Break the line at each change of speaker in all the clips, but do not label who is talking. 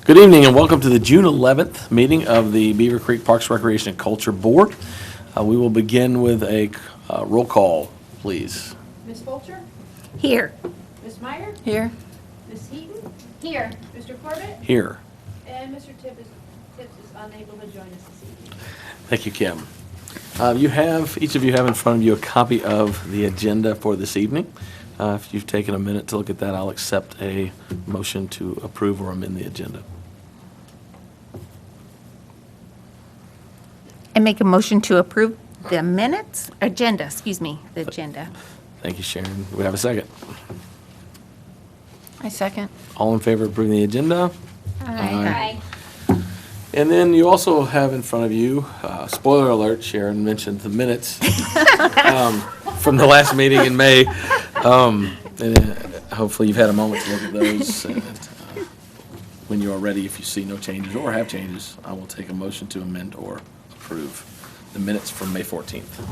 Good evening and welcome to the June 11th meeting of the Beavercreek Parks Recreation and Culture Board. We will begin with a roll call, please.
Ms. Fulcher?
Here.
Ms. Meyer?
Here.
Ms. Heaton?
Here.
Mr. Corbett?
Here.
And Mr. Tips is unable to join us this evening.
Thank you, Kim. Each of you have in front of you a copy of the agenda for this evening. If you've taken a minute to look at that, I'll accept a motion to approve or amend the agenda.
I make a motion to approve the agenda.
Thank you, Sharon. Do we have a second?
I second.
All in favor of approving the agenda?
Aye.
And then you also have in front of you, spoiler alert, Sharon mentioned the minutes from the last meeting in May. Hopefully you've had a moment to look at those. And, when you are ready, if you see no changes or have changes, I will take a motion to amend or approve the minutes from May 14th.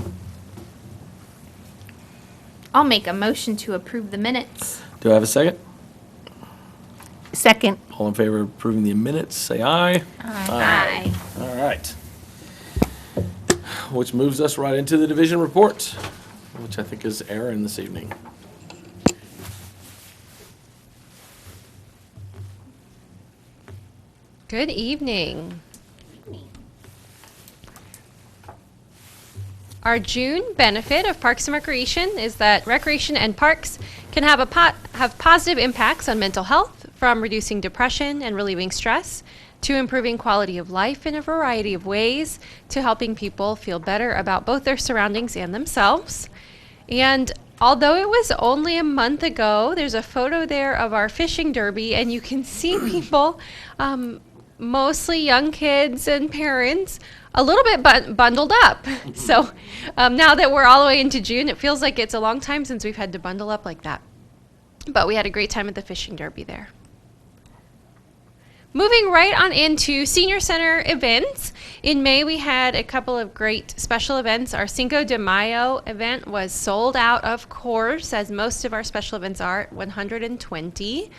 I'll make a motion to approve the minutes.
Do I have a second?
Second.
All in favor of approving the minutes, say aye.
Aye.
All right. Which moves us right into the division report, which I think is Aaron this evening.
Good evening. Our June benefit of Parks and Recreation is that recreation and parks can have positive impacts on mental health, from reducing depression and relieving stress, to improving quality of life in a variety of ways, to helping people feel better about both their surroundings and themselves. And although it was only a month ago, there's a photo there of our fishing derby, and you can see people, mostly young kids and parents, a little bit bundled up. So now that we're all the way into June, it feels like it's a long time since we've had to bundle up like that. But we had a great time at the fishing derby there. Moving right on into Senior Center events. In May, we had a couple of great special events. Our Cinco de Mayo event was sold out, of course, as most of our special events are, at 120.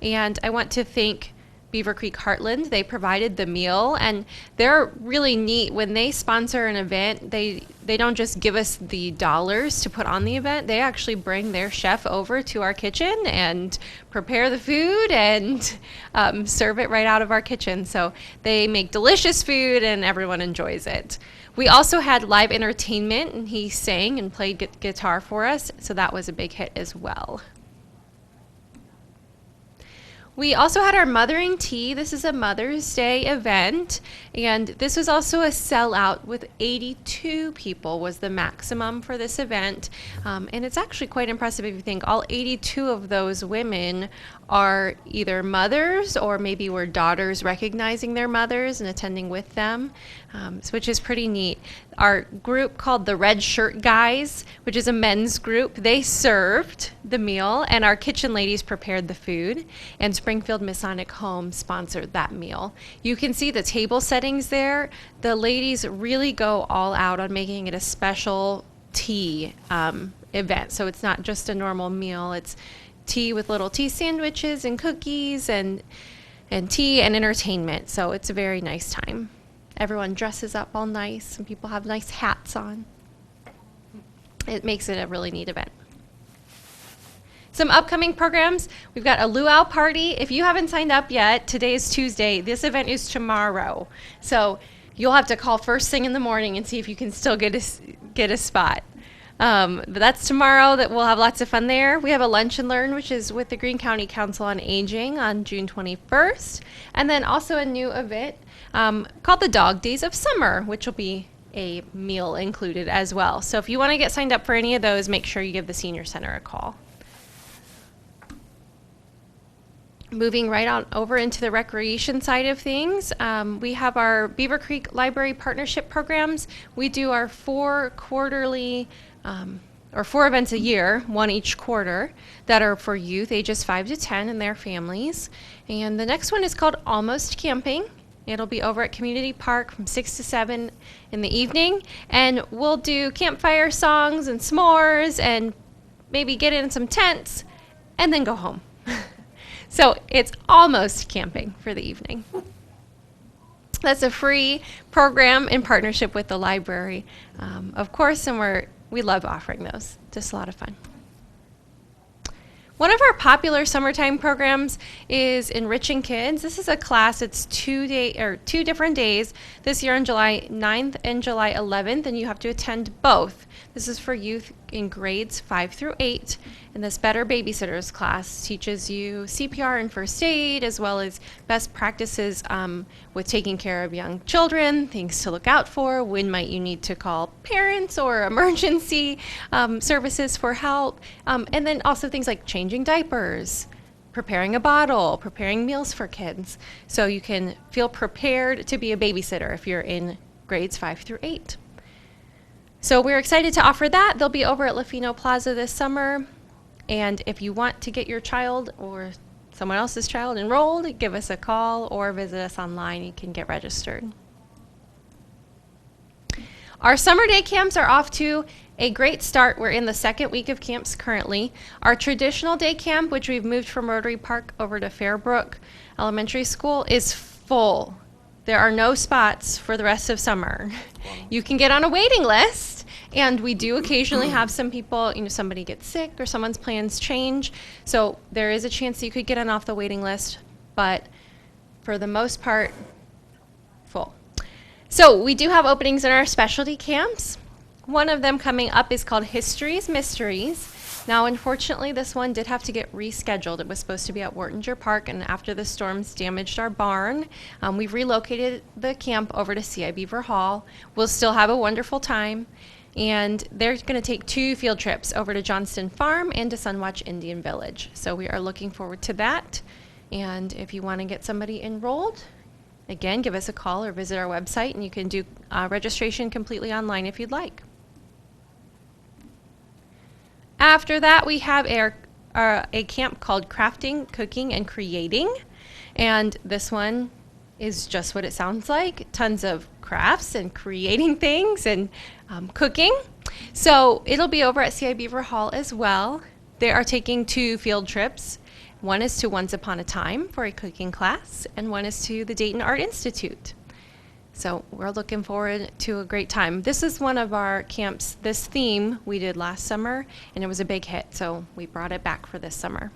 And I want to thank Beavercreek Heartland. They provided the meal, and they're really neat. When they sponsor an event, they don't just give us the dollars to put on the event. They actually bring their chef over to our kitchen and prepare the food and serve it right out of our kitchen. So they make delicious food and everyone enjoys it. We also had live entertainment, and he sang and played guitar for us, so that was a big hit as well. We also had our Mothering Tea. This is a Mother's Day event, and this was also a sellout with 82 people was the maximum for this event. And it's actually quite impressive if you think all 82 of those women are either mothers or maybe were daughters recognizing their mothers and attending with them, which is pretty neat. Our group called the Red Shirt Guys, which is a men's group, they served the meal, and our kitchen ladies prepared the food, and Springfield Masonic Home sponsored that meal. You can see the table settings there. The ladies really go all out on making it a special tea event, so it's not just a normal meal. It's tea with little tea sandwiches and cookies and tea and entertainment, so it's a very nice time. Everyone dresses up all nice, and people have nice hats on. It makes it a really neat event. Some upcoming programs. We've got a luau party. If you haven't signed up yet, today is Tuesday. This event is tomorrow. So you'll have to call first thing in the morning and see if you can still get a spot. But that's tomorrow. That we'll have lots of fun there. We have a lunch and learn, which is with the Greene County Council on Aging on June 21st. And then also a new event called the Dog Days of Summer, which will be a meal included as well. So if you want to get signed up for any of those, make sure you give the Senior Center a call. Moving right on over into the recreation side of things, we have our Beavercreek Library Partnership Programs. We do our 4 events a year, one each quarter, that are for youth ages 5 to 10 and their families. And the next one is called Almost Camping. It'll be over at Community Park from 6 to 7 in the evening. And we'll do campfire songs and s'mores and maybe get in some tents and then go home. So it's almost camping for the evening. That's a free program in partnership with the library, of course, and we love offering those. Just a lot of fun. One of our popular summertime programs is Enriching Kids. This is a class. It's 2 different days this year on July 9th and July 11th, and you have to attend both. This is for youth in grades 5 through 8, and this Better Babysitters class teaches you CPR and first aid, as well as best practices with taking care of young children, things to look out for, when might you need to call parents or emergency services for help, and then also things like changing diapers, preparing a bottle, preparing meals for kids, so you can feel prepared to be a babysitter if you're in grades 5 through 8. So we're excited to offer that. They'll be over at Lafino Plaza this summer. And if you want to get your child or someone else's child enrolled, give us a call or visit us online. You can get registered. Our summer day camps are off to a great start. We're in the second week of camps currently. Our traditional day camp, which we've moved from Rotary Park over to Fairbrook Elementary School, is full. There are no spots for the rest of summer. You can get on a waiting list, and we do occasionally have some people, somebody gets sick or someone's plans change. So there is a chance that you could get on off the waiting list, but for the most part, full. So we do have openings in our specialty camps. One of them coming up is called History's Mysteries. Now, unfortunately, this one did have to get rescheduled. It was supposed to be at Wortinger Park, and after the storms damaged our barn, we've relocated the camp over to CI Beaver Hall. We'll still have a wonderful time, and they're going to take 2 field trips over to Johnston Farm and to Sunwatch Indian Village. So we are looking forward to that, and if you want to get somebody enrolled, again, give us a call or visit our website, and you can do registration completely online if you'd like. After that, we have a camp called Crafting, Cooking, and Creating. And this one is just what it sounds like. Tons of crafts and creating things and cooking. So it'll be over at CI Beaver Hall as well. They are taking 2 field trips. One is to Once Upon a Time for a cooking class, and one is to the Dayton Art Institute. So we're looking forward to a great time. This is one of our camps, this theme we did last summer, and it was a big hit, so we brought it back for this summer.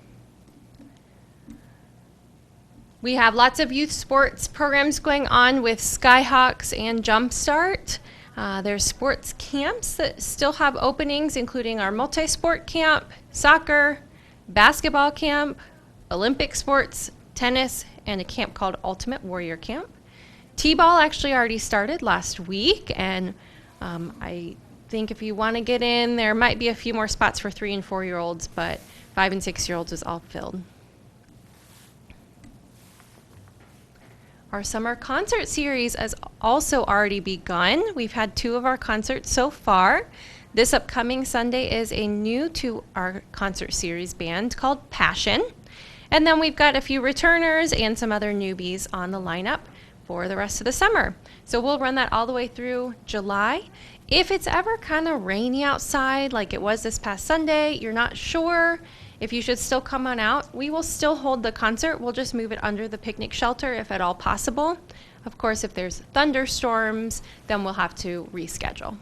We have lots of youth sports programs going on with Skyhawks and Jumpstart. There's sports camps that still have openings, including our multi-sport camp, soccer, basketball camp, Olympic sports, tennis, and a camp called Ultimate Warrior Camp. T-ball actually already started last week, and I think if you want to get in, there might be a few more spots for 3- and 4-year-olds, but 5- and 6-year-olds is all filled. Our summer concert series has also already begun. We've had 2 of our concerts so far. This upcoming Sunday is a new to our concert series band called Passion. And then we've got a few returners and some other newbies on the lineup for the rest of the summer. So we'll run that all the way through July. If it's ever kind of rainy outside, like it was this past Sunday, you're not sure if you should still come on out, we will still hold the concert. We'll just move it under the picnic shelter if at all possible. Of course, if there's thunderstorms, then we'll have to reschedule.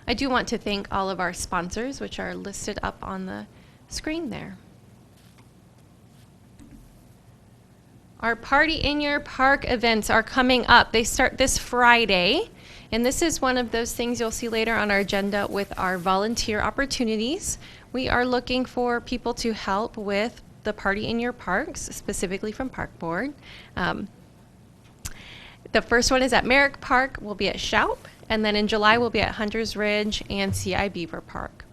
I do want to thank all of our sponsors, which are listed up on the screen there. Our Party in Your Park events are coming up. They start this Friday, and this is one of those things you'll see later on our agenda with our volunteer opportunities. We are looking for people to help with the Party in Your Parks, specifically from Park Board. The first one is at Marek Park, we'll be at Shoup, and then in July we'll be at Hunters Ridge and CI Beaver Park.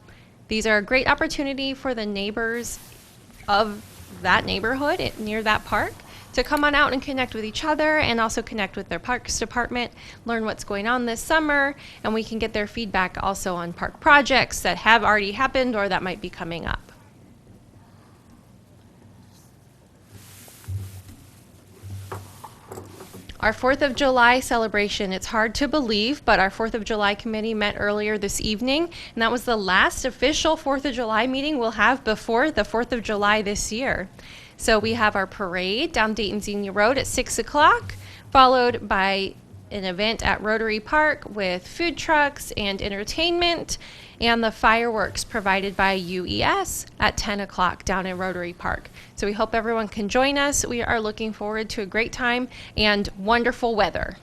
These are a great opportunity for the neighbors of that neighborhood near that park to come on out and connect with each other and also connect with their parks department, learn what's going on this summer, and we can get their feedback also on park projects that have already happened or that might be coming up. Our 4th of July celebration, it's hard to believe, but our 4th of July committee met earlier this evening, and that was the last official 4th of July meeting we'll have before the 4th of July this year. So we have our parade down Dayton Xenia Road at 6 o'clock, followed by an event at Rotary Park with food trucks and entertainment, and the fireworks provided by UES at 10 o'clock down in Rotary Park. So we hope everyone can join us. We are looking forward to a great time and wonderful weather.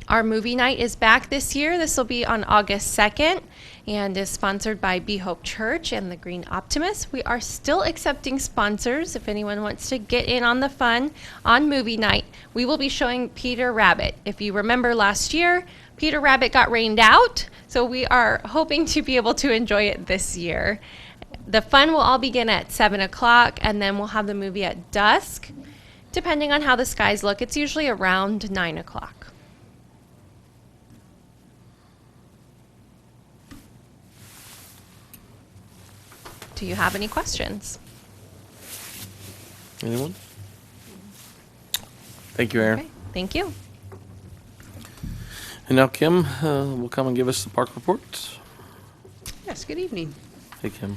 Our movie night is back this year. This will be on August 2nd and is sponsored by Be Hope Church and the Green Optimist. We are still accepting sponsors if anyone wants to get in on the fun on movie night. We will be showing Peter Rabbit. If you remember last year, Peter Rabbit got rained out, so we are hoping to be able to enjoy it this year. The fun will all begin at 7 o'clock, and then we'll have the movie at dusk. Depending on how the skies look, it's usually around 9 o'clock. Do you have any questions?
Anyone? Thank you, Aaron.
Okay, thank you.
And now Kim will come and give us the park report.
Yes, good evening.
Hey, Kim.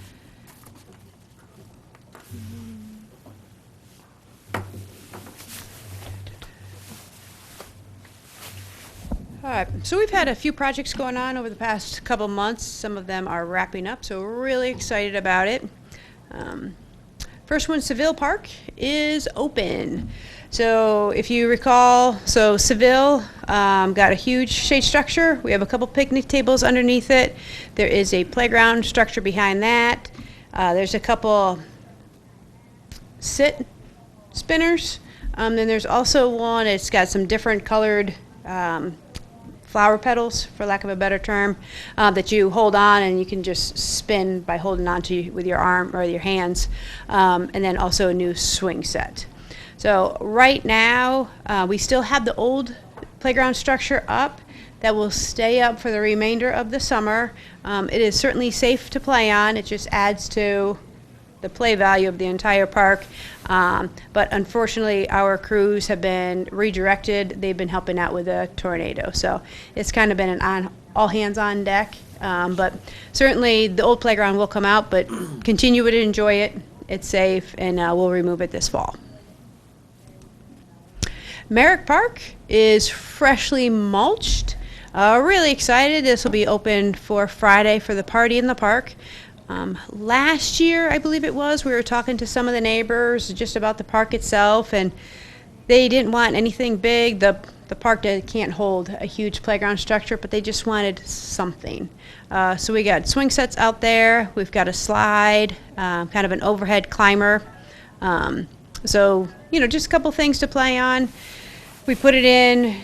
All right, so we've had a few projects going on over the past couple months. Some of them are wrapping up, so we're really excited about it. First one, Seville Park is open. So if you recall, so Seville got a huge shade structure. We have a couple picnic tables underneath it. There is a playground structure behind that. There's a couple sit spinners. Then there's also one, it's got some different colored flower petals, for lack of a better term, that you hold on and you can just spin by holding on to with your arm or your hands, and then also a new swing set. So right now, we still have the old playground structure up that will stay up for the remainder of the summer. It is certainly safe to play on. It just adds to the play value of the entire park. But unfortunately, our crews have been redirected. They've been helping out with a tornado. So it's kind of been an all hands on deck. But certainly the old playground will come out, but continue to enjoy it. It's safe, and we'll remove it this fall. Marek Park is freshly mulched. Really excited. This will be open for Friday for the party in the park. Last year, I believe it was, we were talking to some of the neighbors just about the park itself, and they didn't want anything big. The park can't hold a huge playground structure, but they just wanted something. So we got swing sets out there. We've got a slide, kind of an overhead climber. So, just a couple things to play on. We put it in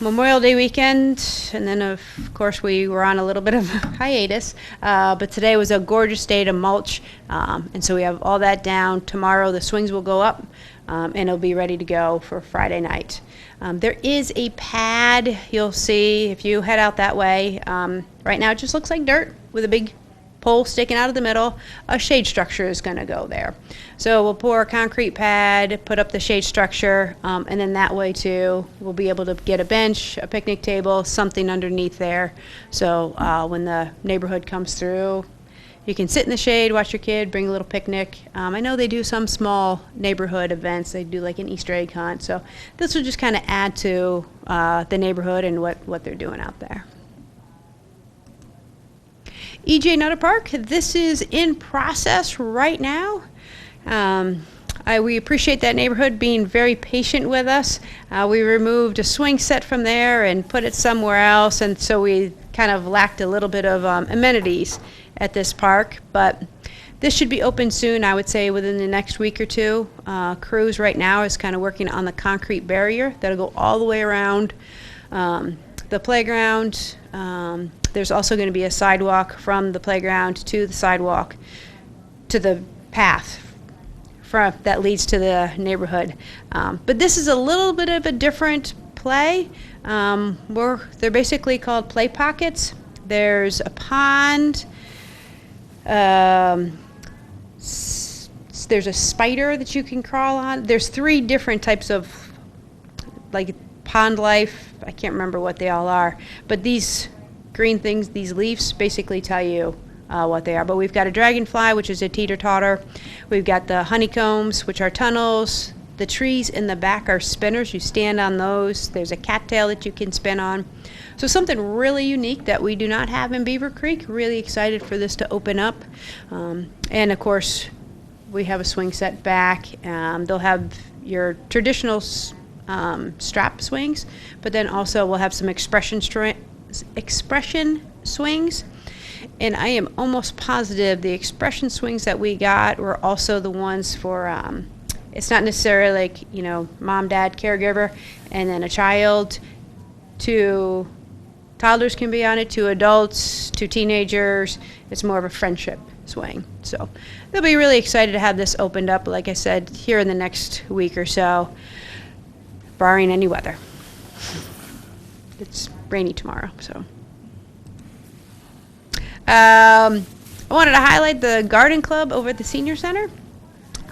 Memorial Day weekend, and then of course we were on a little bit of hiatus, but today was a gorgeous day to mulch, and so we have all that down. Tomorrow the swings will go up, and it'll be ready to go for Friday night. There is a pad you'll see if you head out that way. Right now it just looks like dirt with a big pole sticking out of the middle. A shade structure is going to go there. So we'll pour a concrete pad, put up the shade structure, and then that way too we'll be able to get a bench, a picnic table, something underneath there. So when the neighborhood comes through, you can sit in the shade, watch your kid, bring a little picnic. I know they do some small neighborhood events. They do like an Easter egg hunt. So this will just kind of add to the neighborhood and what they're doing out there. EJ Nota Park, this is in process right now. We appreciate that neighborhood being very patient with us. We removed a swing set from there and put it somewhere else, and so we kind of lacked a little bit of amenities at this park. But this should be open soon, I would say within the next week or two. Crews right now is kind of working on the concrete barrier that'll go all the way around the playground. There's also going to be a sidewalk from the playground to the sidewalk to the path that leads to the neighborhood. But this is a little bit of a different play. They're basically called play pockets. There's a pond. There's There's a spider that you can crawl on. There's 3 different types of, like, pond life. I can't remember what they all are. But these green things, these leaves, basically tell you what they are. But we've got a dragonfly, which is a teeter-totter. We've got the honeycombs, which are tunnels. The trees in the back are spinners. You stand on those. There's a cattail that you can spin on. So something really unique that we do not have in Beavercreek. Really excited for this to open up. And of course, we have a swing set back. They'll have your traditional strap swings, but then also we'll have some expression swings. And I am almost positive the expression swings that we got were also the ones for, it's not necessarily like, mom, dad, caregiver, and then a child. To toddlers can be on it, to adults, to teenagers. It's more of a friendship swing. So they'll be really excited to have this opened up, like I said, here in the next week or so, barring any weather. It's rainy tomorrow, so. I wanted to highlight the garden club over at the senior center.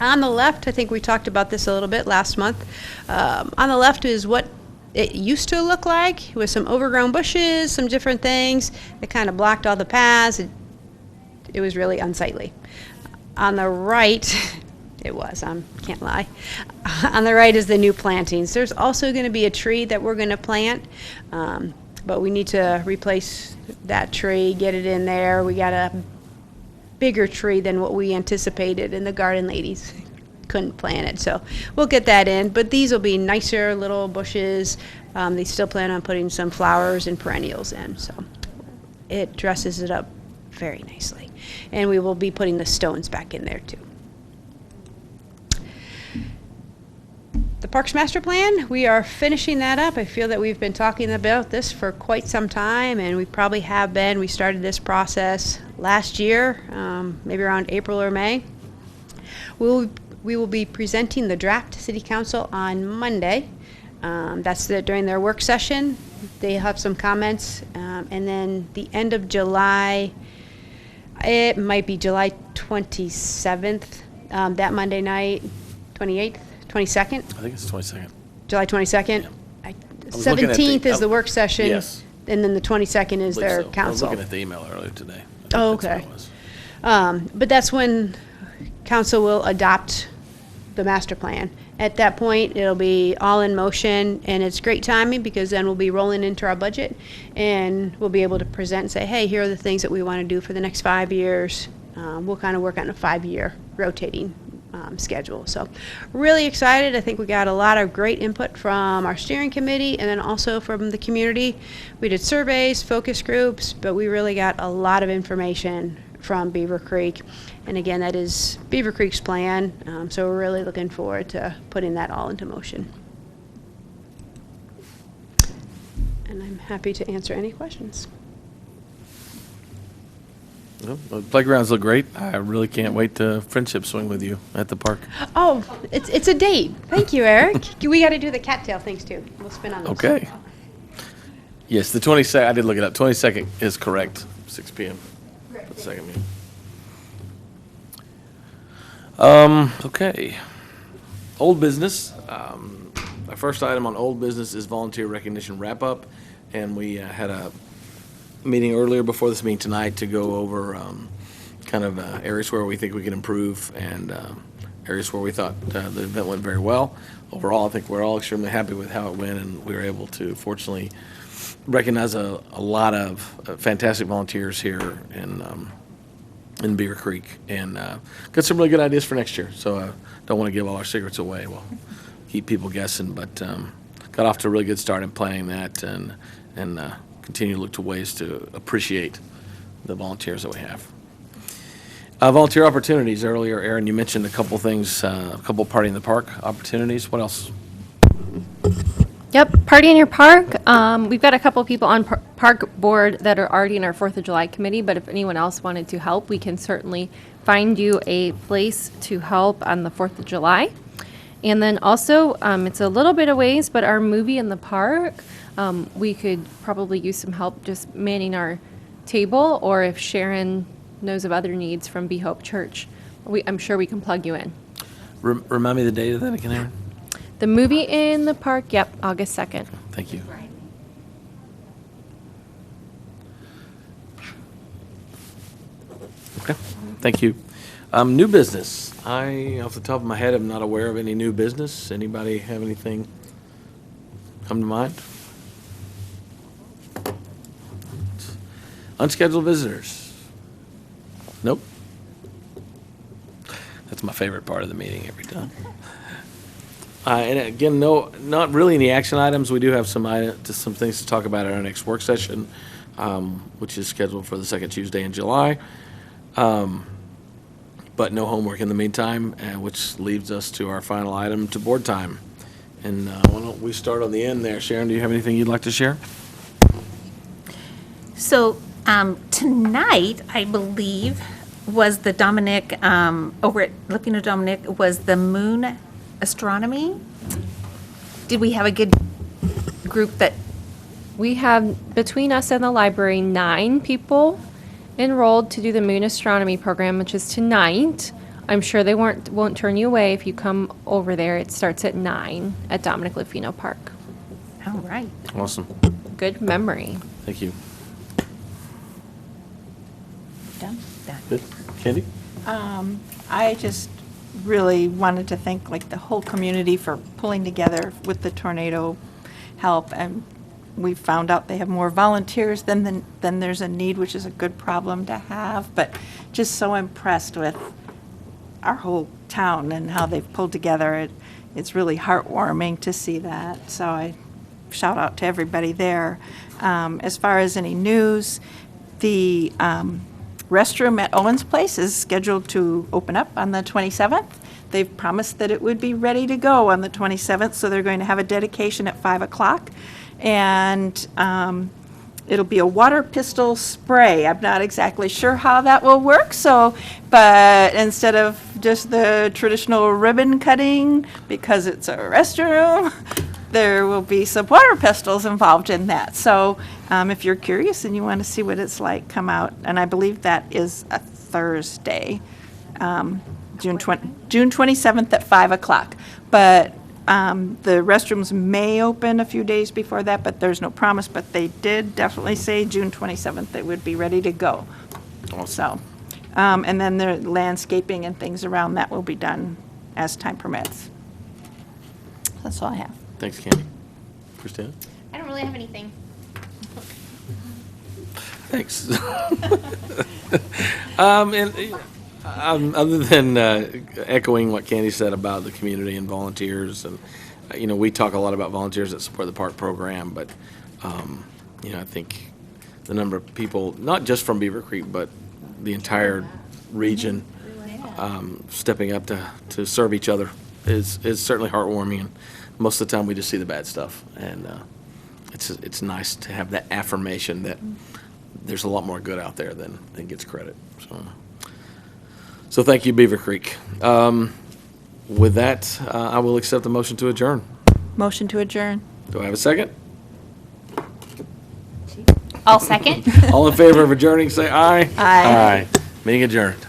On the left, I think we talked about this a little bit last month. On the left is what it used to look like, with some overgrown bushes, some different things that kind of blocked all the paths. It was really unsightly. On the right, it was, can't lie. On the right is the new plantings. There's also going to be a tree that we're going to plant, but we need to replace that tree, get it in there. We got a bigger tree than what we anticipated, and the garden ladies couldn't plant it, so we'll get that in. But these will be nicer little bushes. They still plan on putting some flowers and perennials in, so it dresses it up very nicely. And we will be putting the stones back in there too. The Parks Master Plan, we are finishing that up. I feel that we've been talking about this for quite some time, and we probably have been. We started this process last year, maybe around April or May. We will be presenting the draft to City Council on Monday. That's during their work session. They have some comments, and then the end of July, it might be July 27th, that Monday night, 28th. 22nd?
I think it's 22nd.
July 22nd?
I was looking at
17th is the work session.
Yes.
And then the 22nd is their
So.
council.
I was looking at the email earlier today. I think
Oh,
that's what
okay.
it was.
But that's when council will adopt the master plan. At that point, it'll be all in motion, and it's great timing because then we'll be rolling into our budget, and we'll be able to present and say, hey, here are the things that we want to do for the next 5 years. We'll kind of work on a 5-year rotating schedule. So really excited. I think we got a lot of great input from our steering committee and then also from the community. We did surveys, focus groups, but we really got a lot of information from Beavercreek. And again, that is Beavercreek's plan. So we're really looking forward to putting that all into motion. And I'm happy to answer any questions.
Well, the playgrounds look great. I really can't wait to friendship swing with you at the park.
Oh, it's a date. Thank you, Eric. We got to do the cattail things too. We'll spin on those.
Okay. Yes, the 22nd, I did look it up. 22nd is correct, 6 p.m. for the second meeting. Okay. Old business. Our first item on old business is volunteer recognition wrap-up, and we had a meeting earlier before this meeting tonight to go over kind of areas where we think we can improve and areas where we thought the event went very well. Overall, I think we're all extremely happy with how it went, and we were able to fortunately recognize a lot of fantastic volunteers here in Beavercreek, and got some really good ideas for next year. So don't want to give all our secrets away. We'll keep people guessing, but got off to a really good start in planning that, and continue to look to ways to appreciate the volunteers that we have. Volunteer opportunities. Earlier, Aaron, you mentioned a couple things, a couple Party in the Park opportunities. What else?
Yep, Party in Your Park. We've got a couple people on Park Board that are already in our 4th of July committee, but if anyone else wanted to help, we can certainly find you a place to help on the 4th of July. And then also, it's a little bit of ways, but our movie in the park, we could probably use some help just manning our table, or if Sharon knows of other needs from Be Hope Church, I'm sure we can plug you in.
Remind me the date of that again, Aaron?
The movie in the park, yep, August 2nd.
Thank you. Okay, thank you. New business. Off the top of my head, am not aware of any new business. Anybody have anything come to mind? Unscheduled visitors? Nope. That's my favorite part of the meeting every time. And again, not really any action items. We do have some things to talk about at our next work session, which is scheduled for the second Tuesday in July. But no homework in the meantime, which leads us to our final item, to board time. And why don't we start on the end there? Sharon, do you have anything you'd like to share?
So tonight, I believe, was the Dominic, over at Lupino Dominic, was the moon astronomy. Did we have a good group that,
We have, between us and the library, 9 people enrolled to do the moon astronomy program, which is tonight. I'm sure they won't turn you away if you come over there. It starts at 9 at Dominic Lufino Park.
all right.
Awesome.
Good memory.
Thank you.
Done. Done.
Good. Candy?
I just really wanted to thank like the whole community for pulling together with the tornado help, and we found out they have more volunteers than there's a need, which is a good problem to have, but just so impressed with our whole town and how they've pulled together. It's really heartwarming to see that, so I shout out to everybody there. As far as any news, the restroom at Owen's Place is scheduled to open up on the 27th. They've promised that it would be ready to go on the 27th, so they're going to have a dedication at 5 o'clock. And it'll be a water pistol spray. I'm not exactly sure how that will work, but instead of just the traditional ribbon cutting, because it's a restroom, there will be some water pistols involved in that. So if you're curious and you want to see what it's like, come out. And I believe that is a Thursday, June 27th at 5 o'clock. But the restrooms may open a few days before that, but there's no promise. But they did definitely say June 27th they would be ready to go. So, and then the landscaping and things around that will be done as time permits. That's all I have.
Thanks, Candy. Christina?
I don't really have anything.
Thanks. Other than echoing what Candy said about the community and volunteers, and we talk a lot about volunteers that support the park program, but I think the number of people, not just from Beavercreek, but the entire region, stepping up to serve each other is certainly heartwarming. And most of the time, we just see the bad stuff, and it's nice to have that affirmation that there's a lot more good out there than gets credit. So thank you, Beavercreek. With that, I will accept the motion to adjourn.
Motion to adjourn.
Do I have a second?
I'll second.
All in favor of adjourning, say aye.
Aye.
Meeting adjourned.